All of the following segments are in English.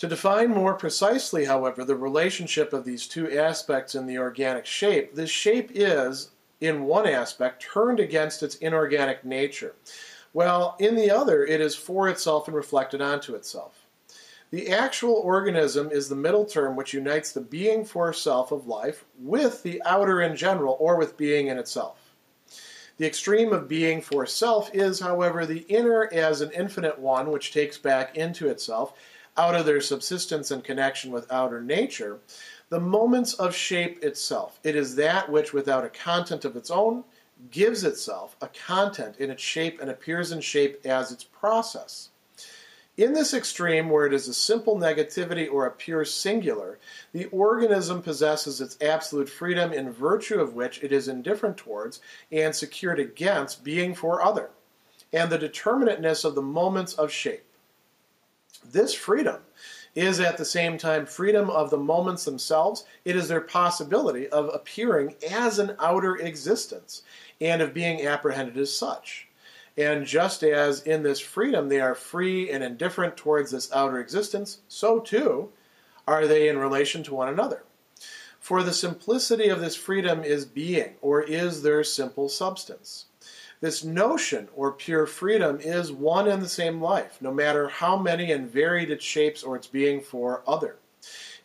To define more precisely, however, the relationship of these two aspects in the organic shape, this shape is, in one aspect, turned against its inorganic nature, while in the other it is for itself and reflected onto itself. The actual organism is the middle term which unites the being for self of life with the outer in general, or with being in itself. The extreme of being for self is, however, the inner as an infinite one which takes back into itself, out of their subsistence and connection with outer nature, the moments of shape itself. It is that which, without a content of its own, gives itself a content in its shape and appears in shape as its process. In this extreme, where it is a simple negativity or a pure singular, the organism possesses its absolute freedom, in virtue of which it is indifferent towards and secured against being for other, and the determinateness of the moments of shape. This freedom is at the same time freedom of the moments themselves. It is their possibility of appearing as an outer existence and of being apprehended as such. And just as in this freedom they are free and indifferent towards this outer existence, so too are they in relation to one another. For the simplicity of this freedom is being, or is their simple substance. This notion, or pure freedom, is one and the same life, no matter how many and varied its shapes or its being for other.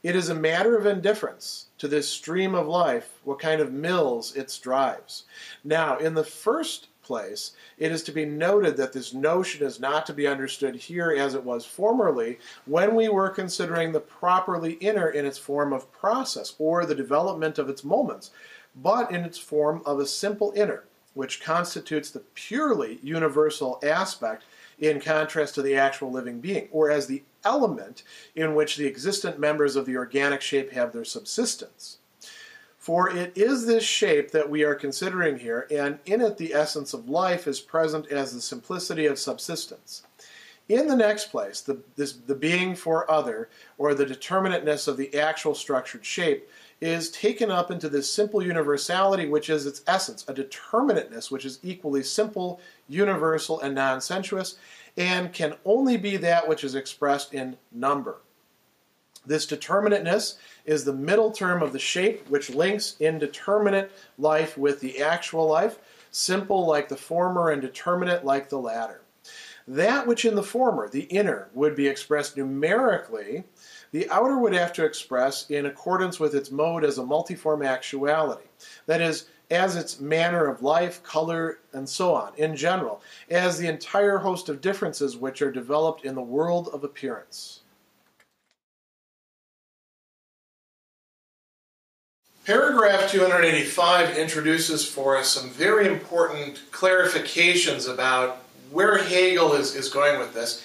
It is a matter of indifference to this stream of life what kind of mills it drives. Now, in the first place, it is to be noted that this notion is not to be understood here as it was formerly, when we were considering the properly inner in its form of process, or the development of its moments, but in its form of a simple inner, which constitutes the purely universal aspect in contrast to the actual living being, or as the element in which the existent members of the organic shape have their subsistence. For it is this shape that we are considering here, and in it the essence of life is present as the simplicity of subsistence. In the next place, the being for other, or the determinateness of the actual structured shape, is taken up into this simple universality which is its essence, a determinateness which is equally simple, universal, and non-sensuous, and can only be that which is expressed in number. This determinateness is the middle term of the shape which links indeterminate life with the actual life, simple like the former and determinate like the latter. That which in the former, the inner, would be expressed numerically, the outer would have to express in accordance with its mode as a multiform actuality, that is, as its manner of life, color, and so on, in general, as the entire host of differences which are developed in the world of appearance. Paragraph 285 introduces for us some very important clarifications about where Hegel is going with this.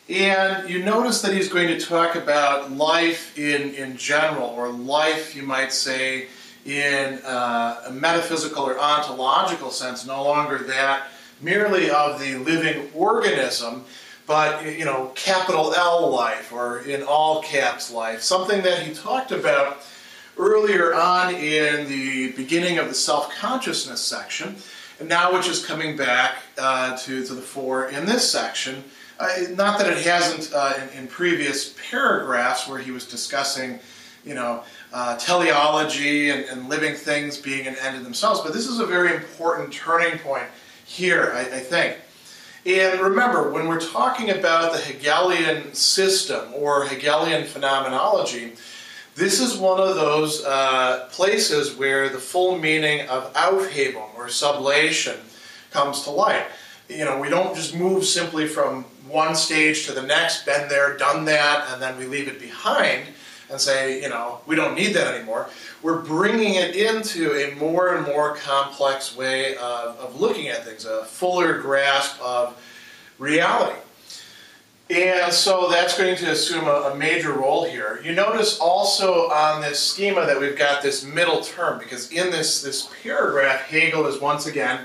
And you notice that he's going to talk about life in general, or life, you might say, in a metaphysical or ontological sense, no longer that merely of the living organism, but, you know, capital L life, or in all caps life, something that he talked about earlier on in the beginning of the self-consciousness section, and now which is coming back to the fore in this section. Not that it hasn't in previous paragraphs where he was discussing, you know, teleology and living things being an end in themselves, but this is a very important turning point here, I think. And remember, when we're talking about the Hegelian system or Hegelian phenomenology, this is one of those places where the full meaning of Aufhebung or sublation comes to light. You know, we don't just move simply from one stage to the next, been there, done that, and then we leave it behind and say, you know, we don't need that anymore. We're bringing it into a more and more complex way of looking at things, a fuller grasp of reality. And so that's going to assume a major role here. You notice also on this schema that we've got this middle term, because in this paragraph, Hegel is once again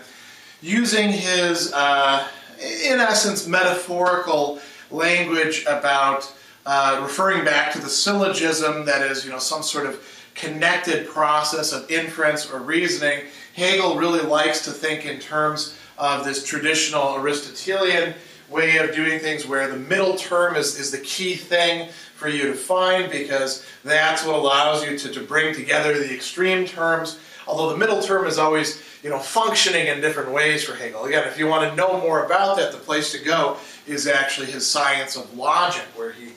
using his, in essence, metaphorical language about referring back to the syllogism, that is, you know, some sort of connected process of inference or reasoning. Hegel really likes to think in terms of this traditional Aristotelian way of doing things where the middle term is the key thing for you to find, because that's what allows you to bring together the extreme terms, although the middle term is always, functioning in different ways for Hegel. Again, if you want to know more about that, the place to go is actually his Science of Logic, where he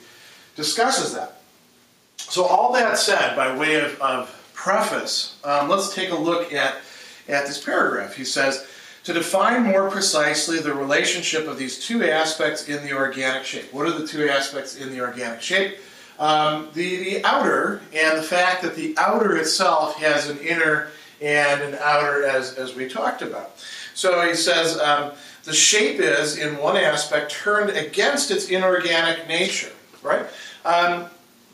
discusses that. So all that said, by way of preface, let's take a look at this paragraph. He says, to define more precisely the relationship of these two aspects in the organic shape. What are the two aspects in the organic shape? The outer, and the fact that the outer itself has an inner and an outer, as we talked about. So he says, the shape is, in one aspect, turned against its inorganic nature, right?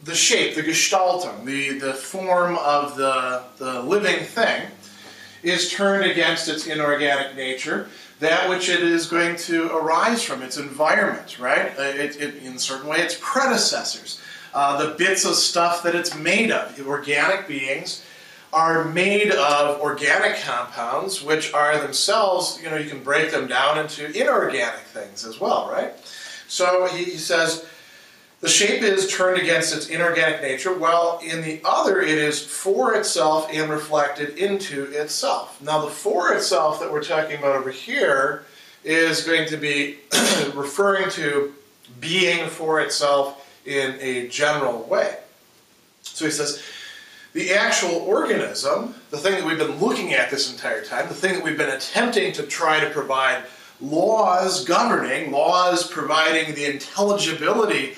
The shape, the Gestaltung, the form of the living thing, is turned against its inorganic nature, that which it is going to arise from, its environment, right? In a certain way, its predecessors, the bits of stuff that it's made of. Organic beings are made of organic compounds, which are themselves, you can break them down into inorganic things as well, right? So he says, the shape is turned against its inorganic nature, while in the other it is for itself and reflected into itself. Now the for itself that we're talking about over here is going to be referring to being for itself in a general way. So he says, the actual organism, the thing that we've been looking at this entire time, the thing that we've been attempting to try to provide laws governing, laws providing the intelligibility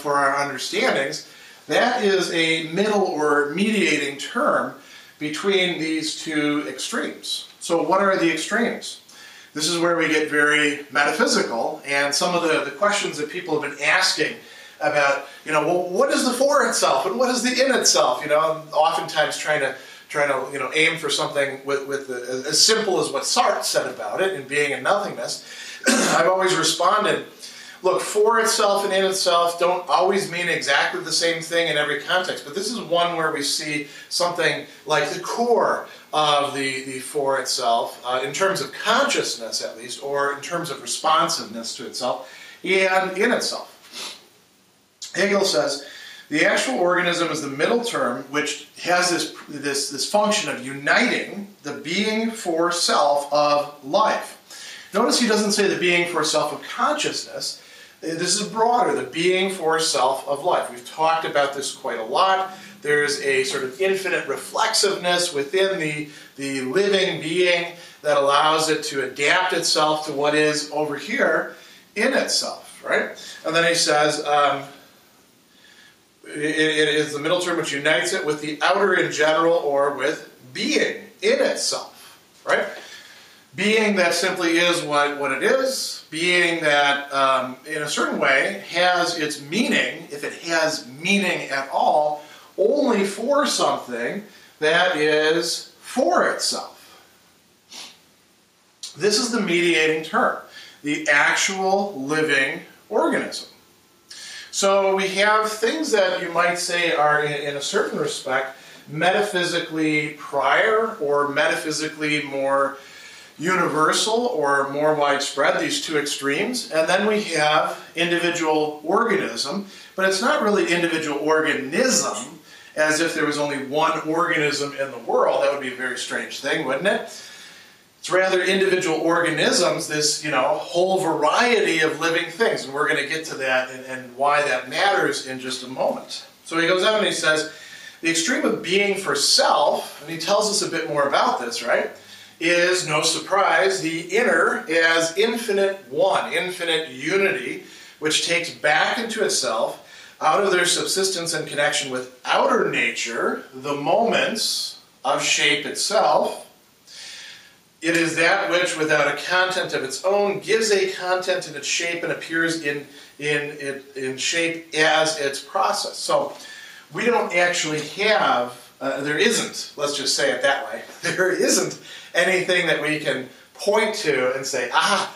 for our understandings, that is a middle or mediating term between these two extremes. So what are the extremes? This is where we get very metaphysical, and some of the questions that people have been asking about, well, what is the for itself and what is the in itself? Oftentimes trying to aim for something with as simple as what Sartre said about it, in being and nothingness. I've always responded, look, for itself and in itself don't always mean exactly the same thing in every context, but this is one where we see something like the core of the for itself, in terms of consciousness at least, or in terms of responsiveness to itself, and in itself. Hegel says, the actual organism is the middle term, which has this function of uniting the being for self of life. Notice he doesn't say the being for self of consciousness. This is broader, the being for self of life. We've talked about this quite a lot. There's a sort of infinite reflexiveness within the living being that allows it to adapt itself to what is over here in itself, right? And then he says, it is the middle term which unites it with the outer in general, or with being in itself, right? Being that simply is what it is, being that in a certain way has its meaning, if it has meaning at all, only for something that is for itself. This is the mediating term, the actual living organism. So we have things that you might say are, in a certain respect, metaphysically prior or metaphysically more universal or more widespread, these two extremes. And then we have individual organism, but it's not really individual organism as if there was only one organism in the world. That would be a very strange thing, wouldn't it? It's rather individual organisms, this whole variety of living things. And we're going to get to that and why that matters in just a moment. So he goes on and he says, the extreme of being for self, and he tells us a bit more about this, right, is, no surprise, the inner as infinite one, infinite unity, which takes back into itself, out of their subsistence and connection with outer nature, the moments of shape itself. It is that which, without a content of its own, gives a content in its shape and appears in shape as its process. So we don't actually have, there isn't, let's just say it that way, there isn't anything that we can point to and say,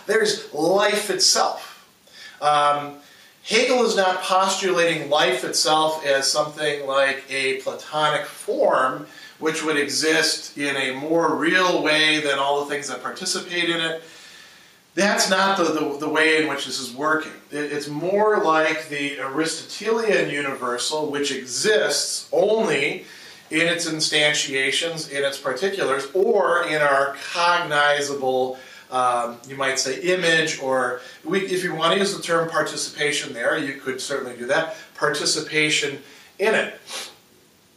there's life itself. Hegel is not postulating life itself as something like a Platonic form, which would exist in a more real way than all the things that participate in it. That's not the way in which this is working. It's more like the Aristotelian universal, which exists only in its instantiations, in its particulars, or in our cognizable, you might say, image, or if you want to use the term participation there, you could certainly do that, participation in it.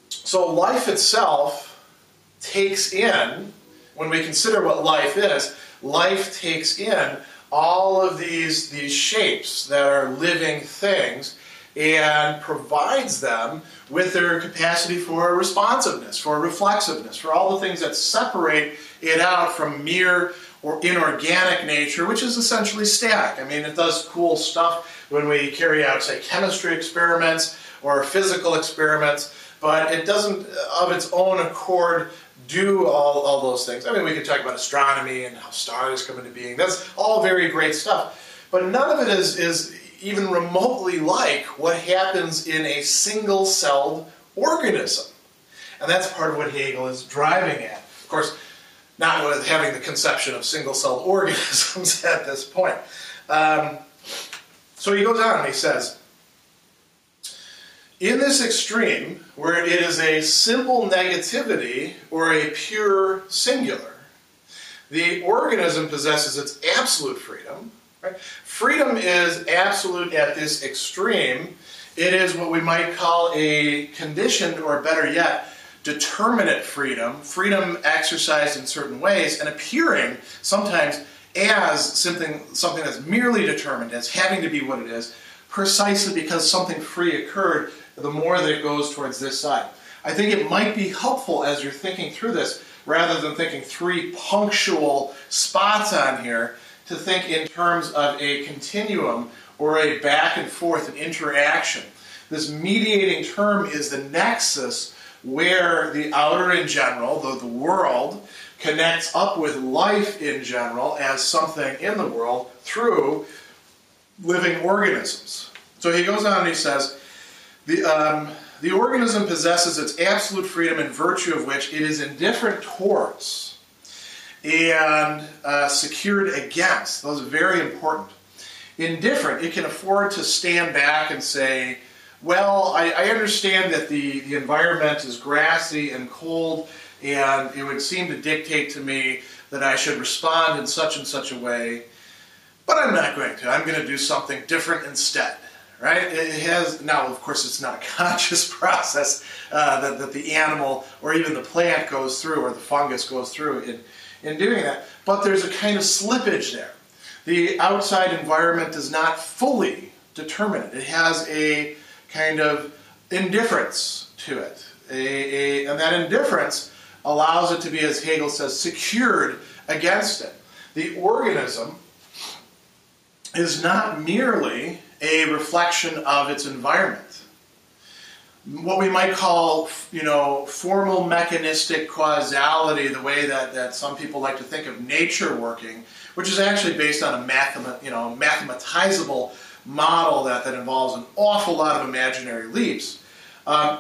So life itself takes in, when we consider what life takes in all of these shapes that are living things and provides them with their capacity for responsiveness, for reflexiveness, for all the things that separate it out from mere or inorganic nature, which is essentially static. I mean, it does cool stuff when we carry out, say, chemistry experiments or physical experiments, but it doesn't, of its own accord, do all those things. I mean, we could talk about astronomy and how stars come into being. That's all very great stuff. But none of it is even remotely like what happens in a single-celled organism. And that's part of what Hegel is driving at. Of course, not with having the conception of single-celled organisms at this point. So he goes on and he says, in this extreme, where it is a simple negativity or a pure singular, the organism possesses its absolute freedom. Right? Freedom is absolute at this extreme. It is what we might call a conditioned, or better yet, determinate freedom, freedom exercised in certain ways and appearing sometimes as something that's merely determined, as having to be what it is, precisely because something free occurred, the more that it goes towards this side. I think it might be helpful as you're thinking through this, rather than thinking three punctual spots on here, to think in terms of a continuum or a back and forth, an interaction. This mediating term is the nexus where the outer in general, the world, connects up with life in general as something in the world through living organisms. So he goes on and he says, the organism possesses its absolute freedom in virtue of which it is indifferent towards and secured against. Those are very important. Indifferent, it can afford to stand back and say, well, I understand that the environment is grassy and cold, and it would seem to dictate to me that I should respond in such and such a way, but I'm not going to. I'm going to do something different instead. Right? It has, now of course it's not a conscious process that the animal or even the plant goes through, or the fungus goes through in doing that, but there's a kind of slippage there. The outside environment is not fully determinate. It has a kind of indifference to it, and that indifference allows it to be, as Hegel says, secured against it. The organism is not merely a reflection of its environment. What we might call, formal mechanistic causality, the way that some people like to think of nature working, which is actually based on a mathematizable model that involves an awful lot of imaginary leaps,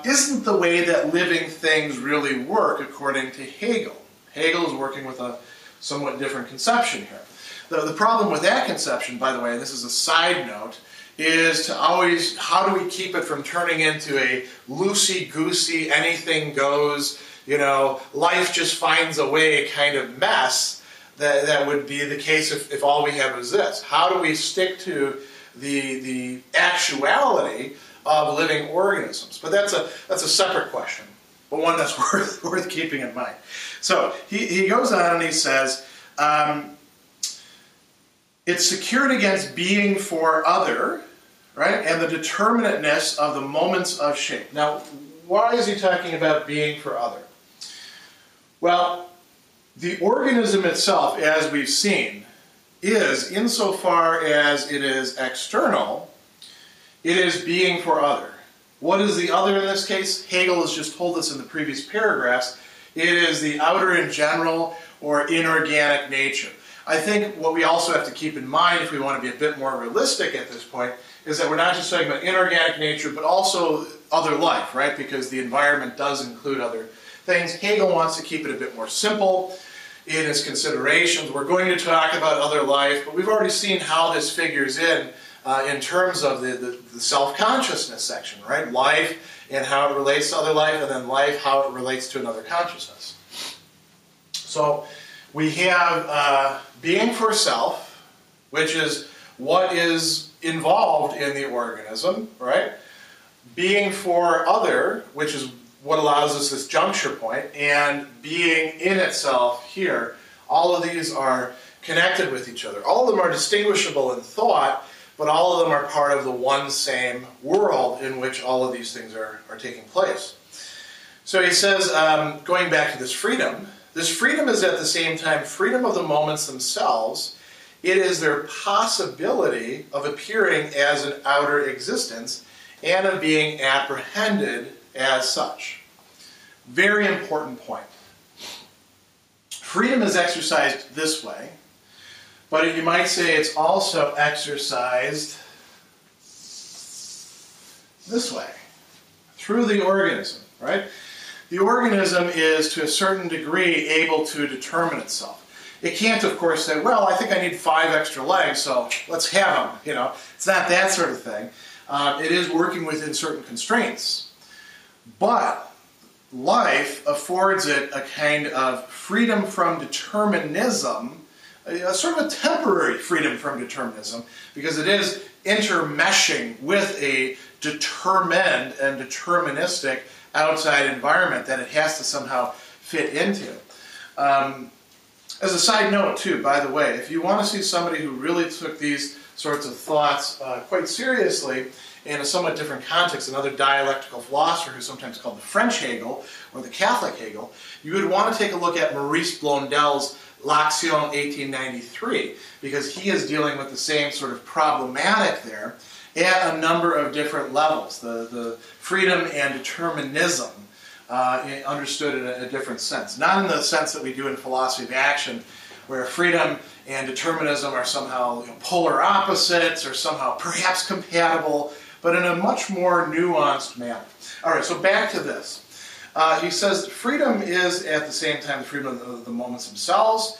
isn't the way that living things really work according to Hegel. Hegel is working with a somewhat different conception here. The problem with that conception, by the way, and this is a side note, is to always, how do we keep it from turning into a loosey-goosey, anything goes, life just finds a way kind of mess that would be the case if all we have is this. How do we stick to the actuality of living organisms? But that's a separate question, but one that's worth keeping in mind. So he goes on and he says, it's secured against being for other, right, and the determinateness of the moments of shape. Now, why is he talking about being for other? Well, the organism itself, as we've seen, is, insofar as it is external, it is being for other. What is the other in this case? Hegel has just told us in the previous paragraphs. It is the outer in general or inorganic nature. I think what we also have to keep in mind, if we want to be a bit more realistic at this point, is that we're not just talking about inorganic nature, but also other life, right? Because the environment does include other things. Hegel wants to keep it a bit more simple. in his considerations. We're going to talk about other life, but we've already seen how this figures in terms of the self-consciousness section, right? Life and how it relates to other life, and then life, how it relates to another consciousness. So we have being for self, which is what is involved in the organism, right? Being for other, which is what allows us this juncture point, and being in itself here. All of these are connected with each other. All of them are distinguishable in thought, but all of them are part of the one same world in which all of these things are taking place. So he says, going back to this freedom is at the same time freedom of the moments themselves. It is their possibility of appearing as an outer existence and of being apprehended as such. Very important point. Freedom is exercised this way, but you might say it's also exercised this way, through the organism, right? The organism is, to a certain degree, able to determine itself. It can't, of course, say, well, I think I need 5 extra legs, so let's have them. You know, it's not that sort of thing. It is working within certain constraints. But life affords it a kind of freedom from determinism, a sort of a temporary freedom from determinism, because it is intermeshing with a determined and deterministic outside environment that it has to somehow fit into. As a side note, too, by the way, if you want to see somebody who really took these sorts of thoughts quite seriously in a somewhat different context, another dialectical philosopher who's sometimes called the French Hegel or the Catholic Hegel, you would want to take a look at Maurice Blondel's L'Action 1893, because he is dealing with the same sort of problematic there at a number of different levels. The freedom and determinism understood in a different sense. Not in the sense that we do in philosophy of action, where freedom and determinism are somehow polar opposites or somehow perhaps compatible, but in a much more nuanced manner. All right, so back to this. He says that freedom is at the same time the freedom of the moments themselves.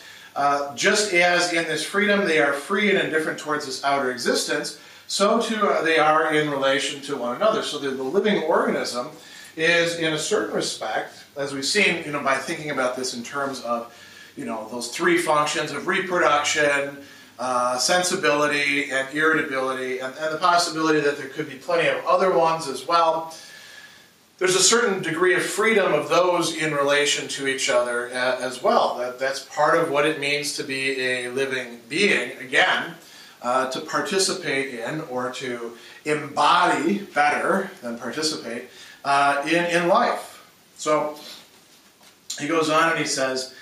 Just as in this freedom they are free and indifferent towards this outer existence, so too they are in relation to one another. So the living organism is, in a certain respect, as we've seen, by thinking about this in terms of, those 3 functions of reproduction, sensibility, and irritability, and the possibility that there could be plenty of other ones as well. There's a certain degree of freedom of those in relation to each other as well. That's part of what it means to be a living being, again, to participate in or to embody better than participate in life. So he goes on and he says,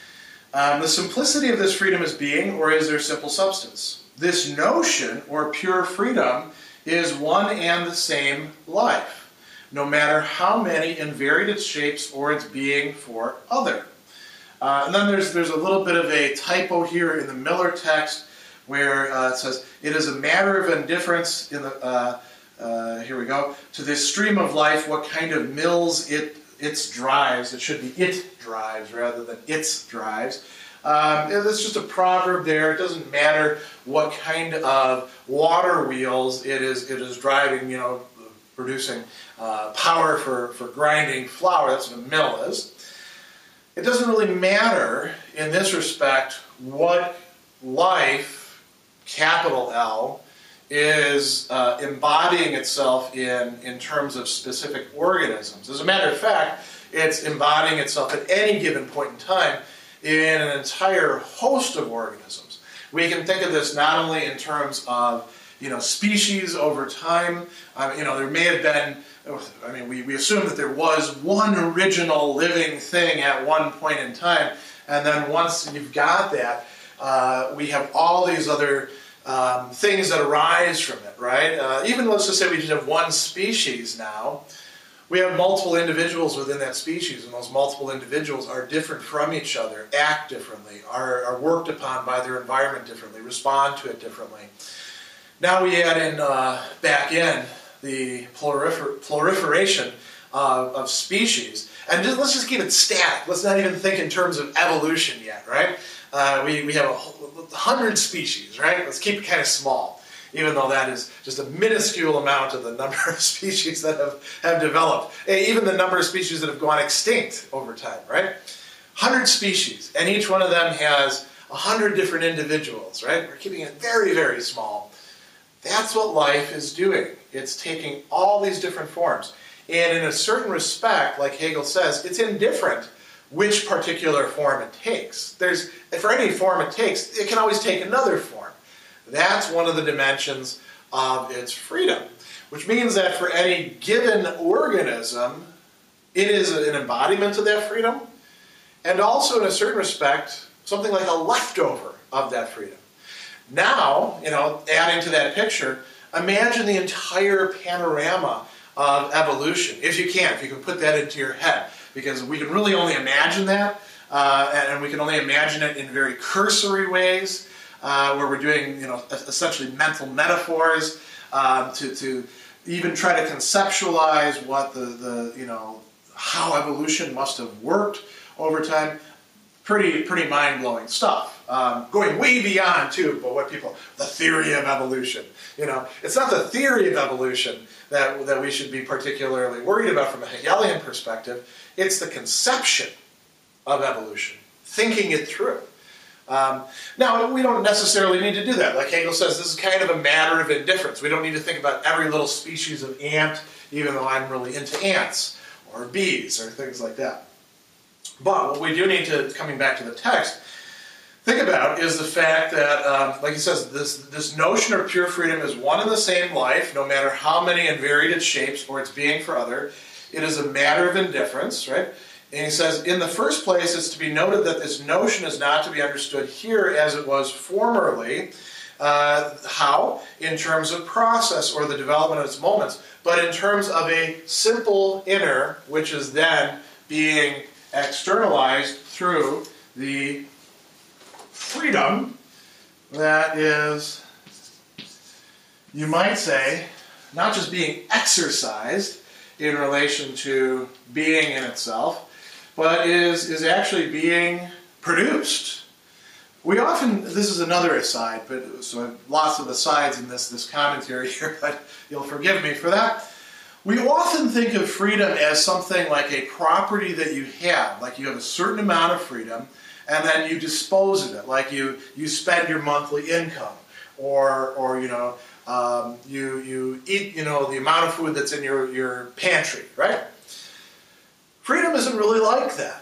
the simplicity of this freedom is being, or is there simple substance? This notion, or pure freedom, is one and the same life, no matter how many and varied its shapes or its being for other. And then there's a little bit of a typo here in the Miller text, where it says, it is a matter of indifference in the, here we go, to this stream of life, what kind of mills its drives. It should be it drives rather than its drives. It's just a proverb there. It doesn't matter what kind of water wheels it is driving, producing power for grinding flour. That's what a mill is. It doesn't really matter in this respect what life, capital L, is embodying itself in terms of specific organisms. As a matter of fact, it's embodying itself at any given point in time in an entire host of organisms. We can think of this not only in terms of species over time. There may have been, we assume that there was one original living thing at one point in time, and then once you've got that, we have all these other things that arise from it, right? Even let's just say we just have one species now. We have multiple individuals within that species, and those multiple individuals are different from each other, act differently, are worked upon by their environment differently, respond to it differently. Now we add in, back in, the proliferation of species. And let's just keep it static. Let's not even think in terms of evolution yet, right? we have 100 species, right? Let's keep it kind of small, even though that is just a minuscule amount of the number of species that have developed. Even the number of species that have gone extinct over time, right? 100 species, and each one of them has 100 different individuals, right? We're keeping it very, very small. That's what life is doing. It's taking all these different forms. And in a certain respect, like Hegel says, it's indifferent which particular form it takes. For any form it takes, it can always take another form. That's one of the dimensions of its freedom, which means that for any given organism, it is an embodiment of that freedom, and also in a certain respect, something like a leftover of that freedom. Now, adding to that picture, imagine the entire panorama of evolution, if you can put that into your head, because we can really only imagine that, and we can only imagine it in very cursory ways, where we're doing, essentially mental metaphors, to even try to conceptualize what how evolution must have worked over time. Pretty mind-blowing stuff. Going way beyond, too, but the theory of evolution. It's not the theory of evolution that we should be particularly worried about from a Hegelian perspective. It's the conception of evolution, thinking it through. Now, we don't necessarily need to do that. Like Hegel says, this is kind of a matter of indifference. We don't need to think about every little species of ant, even though I'm really into ants, or bees, or things like that. But what we do need to, coming back to the text, think about is the fact that, like he says, this notion of pure freedom is one and the same life, no matter how many and varied its shapes or its being for other. It is a matter of indifference, right? And he says, in the first place, it's to be noted that this notion is not to be understood here as it was formerly. How? In terms of process or the development of its moments, but in terms of a simple inner, which is then being externalized through the freedom that is, you might say, not just being exercised in relation to being in itself, but is actually being produced. We often, this is another aside, but so lots of asides in this commentary here, but you'll forgive me for that. We often think of freedom as something like a property that you have, like you have a certain amount of freedom, and then you dispose of it, like you spend your monthly income, or you eat the amount of food that's in your pantry, right? Freedom isn't really like that.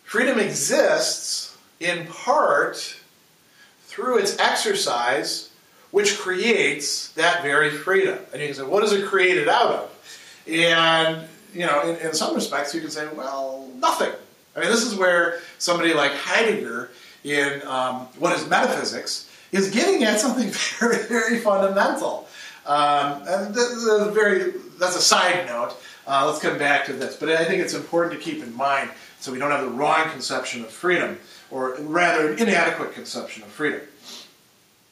Freedom exists in part through its exercise, which creates that very freedom. And you can say, what is it created out of? And, in some respects, you can say, well, nothing. I mean, this is where somebody like Heidegger, in what is Metaphysics, is getting at something very, very fundamental. And that's a side note. Let's come back to this. But I think it's important to keep in mind so we don't have the wrong conception of freedom, or rather an inadequate conception of freedom.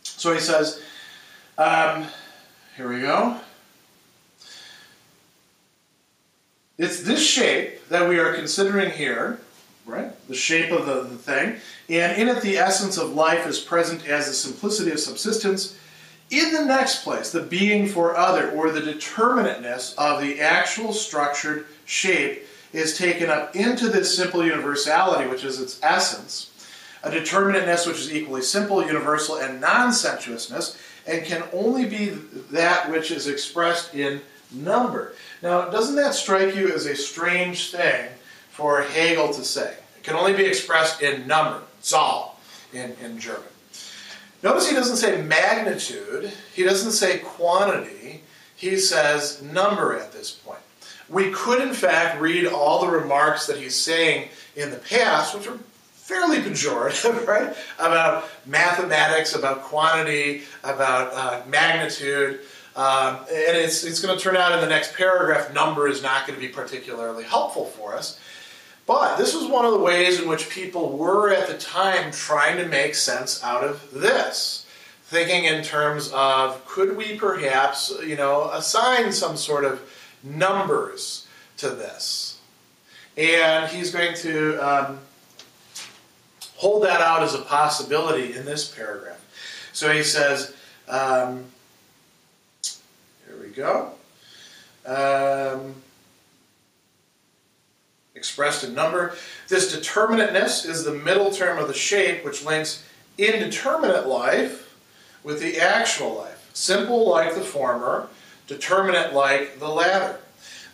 So he says, here we go. It's this shape that we are considering here, right? The shape of the thing. And in it, the essence of life is present as the simplicity of subsistence. In the next place, the being for other, or the determinateness of the actual structured shape, is taken up into this simple universality, which is its essence. A determinateness which is equally simple, universal, and non-sensuousness, and can only be that which is expressed in number. Now, doesn't that strike you as a strange thing for Hegel to say? It can only be expressed in number, Zahl, in German. Notice he doesn't say magnitude, he doesn't say quantity, he says number at this point. We could, in fact, read all the remarks that he's saying in the past, which are fairly pejorative, right? About mathematics, about quantity, about magnitude. And it's going to turn out in the next paragraph, number is not going to be particularly helpful for us. But this was one of the ways in which people were at the time trying to make sense out of this. Thinking in terms of, could we perhaps, assign some sort of numbers to this? And he's going to hold that out as a possibility in this paragraph. So he says, here we go. Expressed in number. This determinateness is the middle term of the shape which links indeterminate life with the actual life. Simple like the former, determinate like the latter.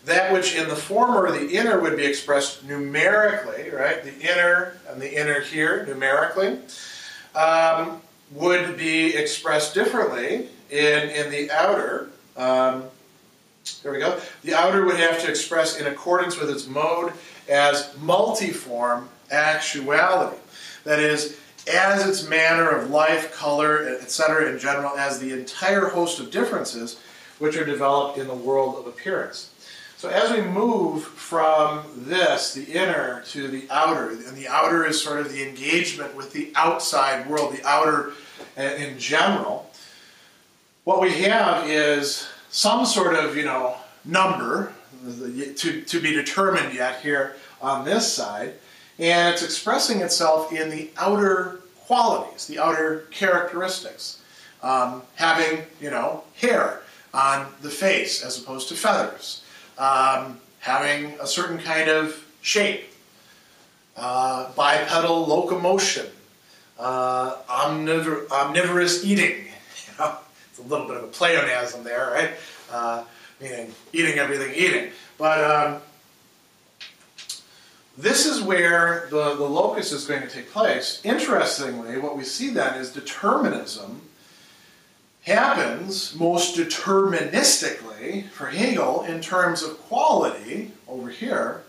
That which in the former, the inner, would be expressed numerically, right? The inner and the inner here, numerically, would be expressed differently in the outer. There we go. The outer would have to express in accordance with its mode as multiform actuality. That is, as its manner of life, color, etc. in general, as the entire host of differences which are developed in the world of appearance. So as we move from this, the inner, to the outer, and the outer is sort of the engagement with the outside world, the outer in general, what we have is some sort of, number to be determined yet here on this side, and it's expressing itself in the outer qualities, the outer characteristics. Having, hair on the face as opposed to feathers. Having a certain kind of shape. Bipedal locomotion. Omnivorous eating. It's a little bit of a pleonasm there, right? Meaning eating everything eating. But this is where the locus is going to take place. Interestingly, what we see then is determinism happens most deterministically for Hegel in terms of quality over here,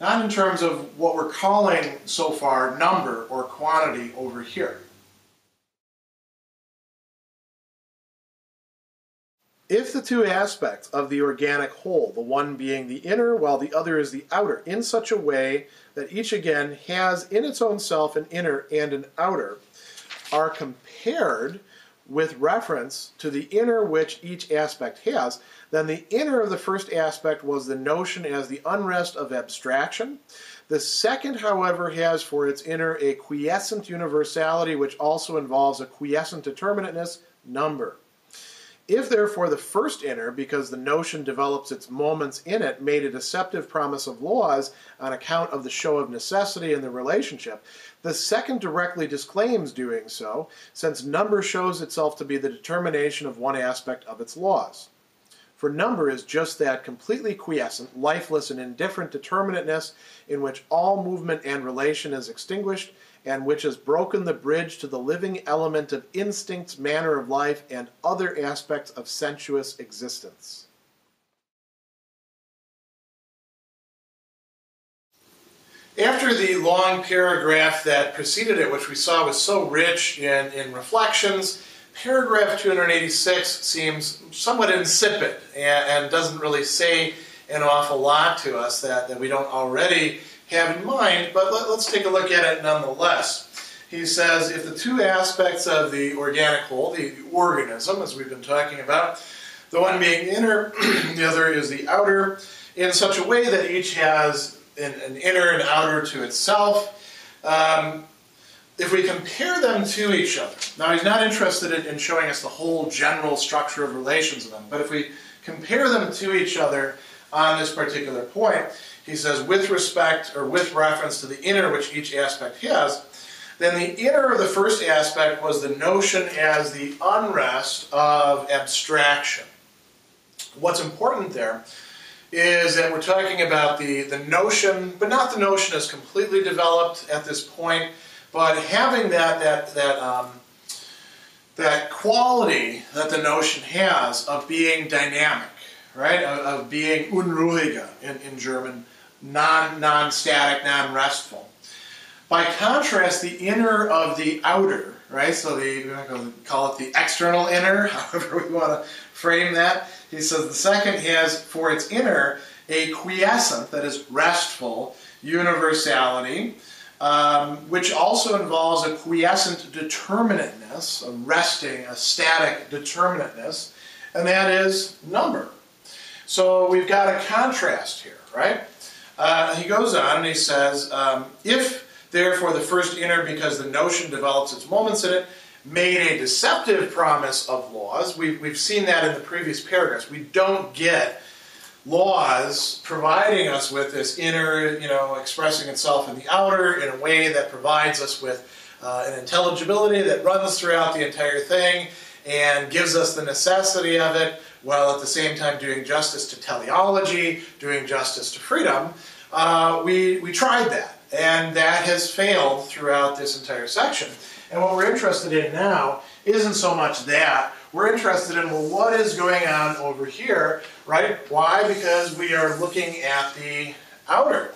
not in terms of what we're calling so far number or quantity over here. If the two aspects of the organic whole, the one being the inner while the other is the outer, in such a way that each again has in its own self an inner and an outer, are compared with reference to the inner which each aspect has, then the inner of the first aspect was the notion as the unrest of abstraction. The second, however, has for its inner a quiescent universality which also involves a quiescent determinateness, number. If therefore the first inner, because the notion develops its moments in it, made a deceptive promise of laws on account of the show of necessity in the relationship, the second directly disclaims doing so, since number shows itself to be the determination of one aspect of its laws. For number is just that completely quiescent, lifeless, and indifferent determinateness in which all movement and relation is extinguished, and which has broken the bridge to the living element of instincts, manner of life, and other aspects of sensuous existence. After the long paragraph that preceded it, which we saw was so rich in reflections, paragraph 286 seems somewhat insipid and doesn't really say an awful lot to us that we don't already have in mind, but let's take a look at it nonetheless. He says, if the two aspects of the organic whole, the organism, as we've been talking about, the one being the inner, the other is the outer, in such a way that each has an inner and outer to itself, if we compare them to each other, now he's not interested in showing us the whole general structure of relations of them, but if we compare them to each other on this particular point, he says, with respect or with reference to the inner which each aspect has, then the inner of the first aspect was the notion as the unrest of abstraction. What's important there is that we're talking about the notion, but not the notion as completely developed at this point, but having that quality that the notion has of being dynamic, right? Of being unruhige in German, non-static, non-restful. By contrast, the inner of the outer, right? So we're going to call it the external inner, however we want to frame that. He says the second has for its inner a quiescent, that is restful, universality, which also involves a quiescent determinateness, a resting, a static determinateness, and that is number. So we've got a contrast here, right? He goes on and he says, if therefore the first inner, because the notion develops its moments in it, made a deceptive promise of laws. We've seen that in the previous paragraphs. We don't get laws providing us with this inner, expressing itself in the outer in a way that provides us with an intelligibility that runs throughout the entire thing and gives us the necessity of it, while at the same time doing justice to teleology, doing justice to freedom. We tried that, and that has failed throughout this entire section. And what we're interested in now isn't so much that. We're interested in, well, what is going on over here, right? Why? Because we are looking at the outer,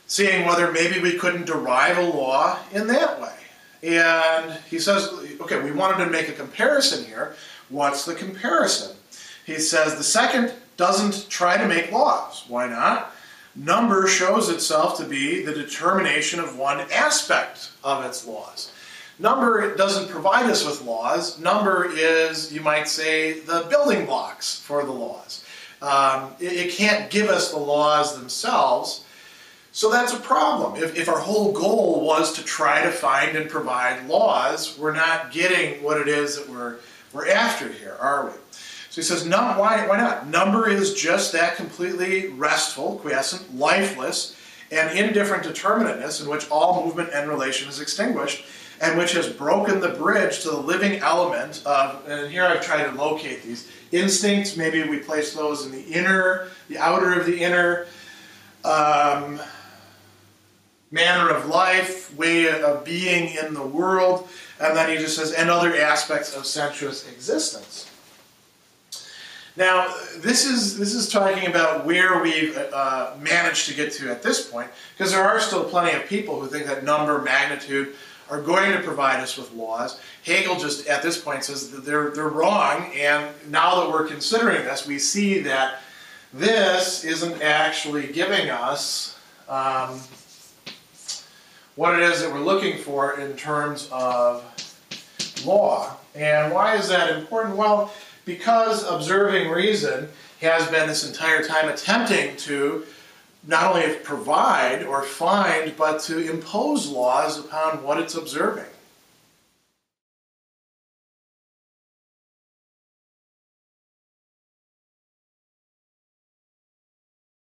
seeing whether maybe we couldn't derive a law in that way. And he says, okay, we wanted to make a comparison here. What's the comparison? He says the second doesn't try to make laws. Why not? Number shows itself to be the determination of one aspect of its laws. Number doesn't provide us with laws. Number is, you might say, the building blocks for the laws. It can't give us the laws themselves. So that's a problem. If our whole goal was to try to find and provide laws, we're not getting what it is that we're after here, are we? So he says, no, why not? Number is just that completely restful, quiescent, lifeless, and indifferent determinateness in which all movement and relation is extinguished, and which has broken the bridge to the living element of, and here I've tried to locate these instincts. Maybe we place those in the inner, the outer of the inner, manner of life, way of being in the world, and then he just says, and other aspects of sensuous existence. Now, this is talking about where we've managed to get to at this point, because there are still plenty of people who think that number, magnitude are going to provide us with laws. Hegel just at this point says that they're wrong, and now that we're considering this, we see that this isn't actually giving us what it is that we're looking for in terms of law. And why is that important? Well, because observing reason has been this entire time attempting to not only provide or find, but to impose laws upon what it's observing.